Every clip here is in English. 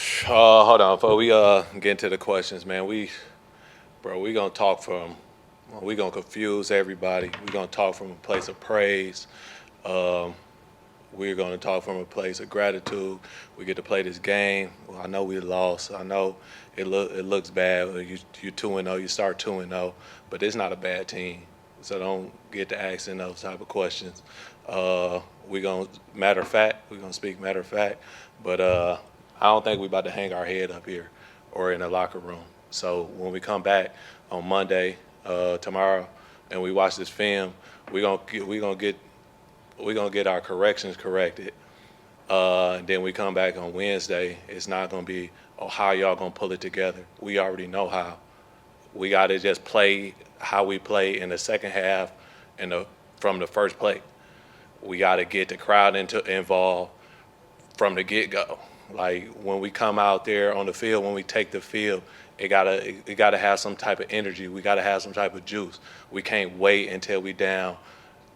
Hold on, before we get into the questions, man. We gonna talk from, we gonna confuse everybody. We gonna talk from a place of praise. Um, we're gonna talk from a place of gratitude. We get to play this game. Well, I know we lost. I know it looks bad. You 2-0. You start 2-0, but it's not a bad team. So don't get to asking those type of questions. We gonna matter of fact. We gonna speak matter of fact, but I don't think we about to hang our head up here or in the locker room. So when we come back on Monday, tomorrow, and we watch this film, we gonna get our corrections corrected. Then we come back on Wednesday. It's not gonna be, oh, how y'all gonna pull it together? We already know how. We gotta just play how we play in the second half and from the first play. We gotta get the crowd involved from the get-go. Like when we come out there on the field, when we take the field, it gotta have some type of energy. We gotta have some type of juice. We can't wait until we down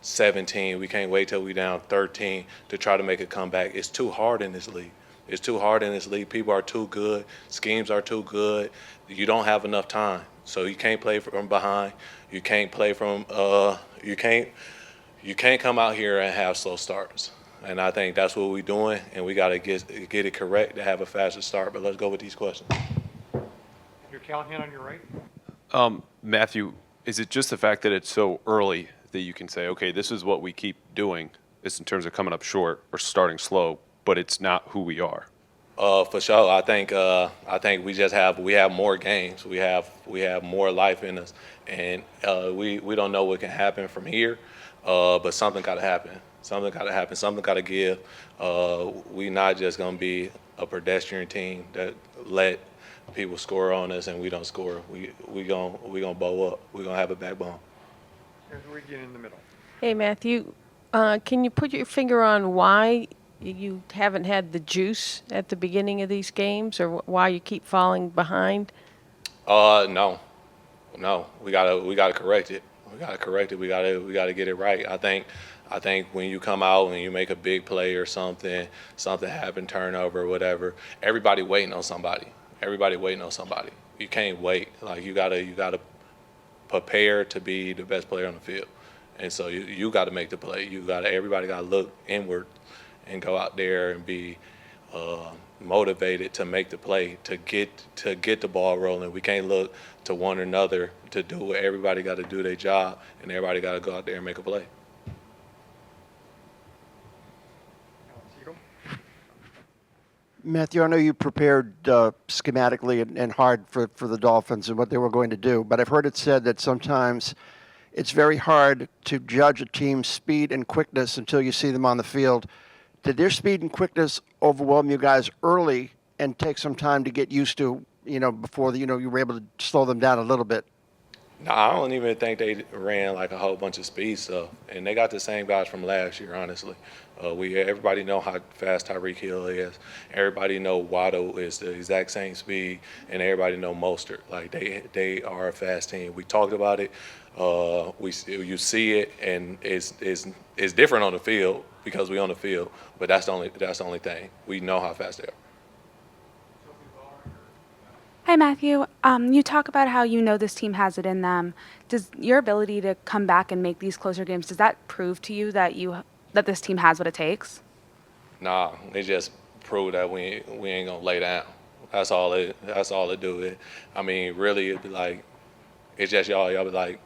17. We can't wait till we down 13 to try to make a comeback. It's too hard in this league. It's too hard in this league. People are too good. Schemes are too good. You don't have enough time. So you can't play from behind. You can't play from you can't come out here and have slow starts. And I think that's what we're doing, and we got to get it correct to have a faster start. But let's go with these questions. Your Callahan on your right. Matthew, is it just the fact that it's so early that you can say, okay, this is what we keep doing, this in terms of coming up short or starting slow, but it's not who we are? For sure. I think we have more games. We have more life in us, and we don't know what can happen from here. But something got to happen. Something got to happen. Something got to give. We not just gonna be a pedestrian team that let people score on us and we don't score. We gonna bow up. We gonna have a backbone. Here's where we get in the middle. Hey, Matthew, can you put your finger on why you haven't had the juice at the beginning of these games, or why you keep falling behind? No. We gotta correct it. We gotta correct it. We gotta get it right. I think when you come out and you make a big play or something happened, turnover, whatever, everybody waiting on somebody. Everybody waiting on somebody. You can't wait. Like you gotta prepare to be the best player on the field. And so you got to make the play. Everybody got to look inward and go out there and be motivated to make the play, to get the ball rolling. We can't look to one another to do what everybody got to do their job, and everybody got to go out there and make a play. Matthew, I know you prepared schematically and hard for the Dolphins and what they were going to do, but I've heard it said that sometimes it's very hard to judge a team's speed and quickness until you see them on the field. Did their speed and quickness overwhelm you guys early and take some time to get used to, before you were able to slow them down a little bit? No, I don't even think they ran like a whole bunch of speed stuff, and they got the same guys from last year. Honestly, everybody know how fast Tyreek Hill is. Everybody know Waddle is the exact same speed, and everybody know Mostert. Like they are a fast team. We talked about it. You see it, and it's different on the field because we on the field. But that's the only thing. We know how fast they are. Hi, Matthew. You talk about how you know this team has it in them. Does your ability to come back and make these closer games, does that prove to you that this team has what it takes? Nah, it just proved that we ain't gonna lay down. That's all it do. I mean, really, it'd be like, it's just y'all be like,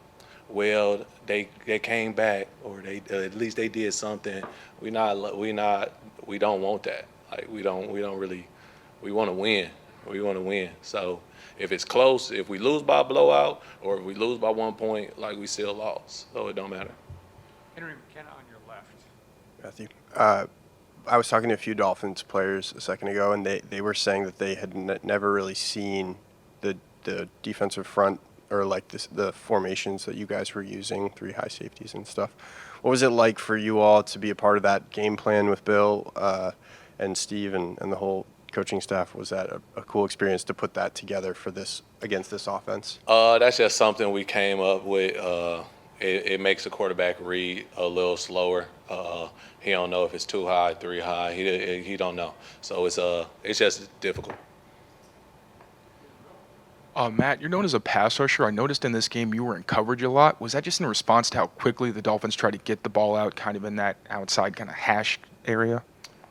well, they came back, or they at least they did something. We don't want that. Like we don't really. We want to win. We want to win. So if it's close, if we lose by a blowout or if we lose by 1 point, like we still lost. So it don't matter. Henry McKenna on your left. Matthew, I was talking to a few Dolphins players a second ago, and they were saying that they had never really seen the defensive front or like the formations that you guys were using, 3 high safeties and stuff. What was it like for you all to be a part of that game plan with Bill and Steve and the whole coaching staff? Was that a cool experience to put that together for against this offense? That's just something we came up with. It makes the quarterback read a little slower. He don't know if it's 2 high, 3 high. He don't know. So it's just difficult. Matt, you're known as a pass rusher. I noticed in this game you were in coverage a lot. Was that just in response to how quickly the Dolphins tried to get the ball out, kind of in that outside kind of hash area?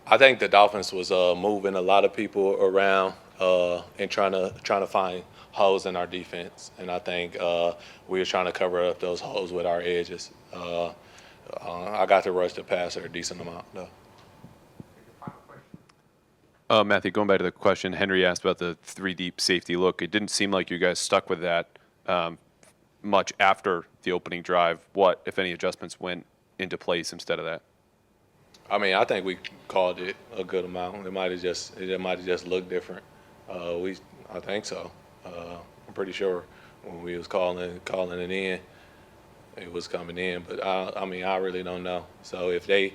I think the Dolphins was moving a lot of people around and trying to find holes in our defense, and I think we were trying to cover up those holes with our edges. I got to rush the passer a decent amount, though. Matthew, going back to the question Henry asked about the three deep safety look, it didn't seem like you guys stuck with that much after the opening drive. What, if any, adjustments went into place instead of that? I mean, I think we called it a good amount. It might have just looked different. I think so. I'm pretty sure when we was calling it in, it was coming in. But I mean, I really don't know. So if they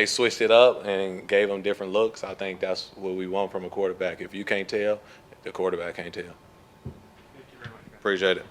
switched it up and gave them different looks, I think that's what we want from a quarterback. If you can't tell, the quarterback can't tell. Thank you very much, guys. Appreciate it.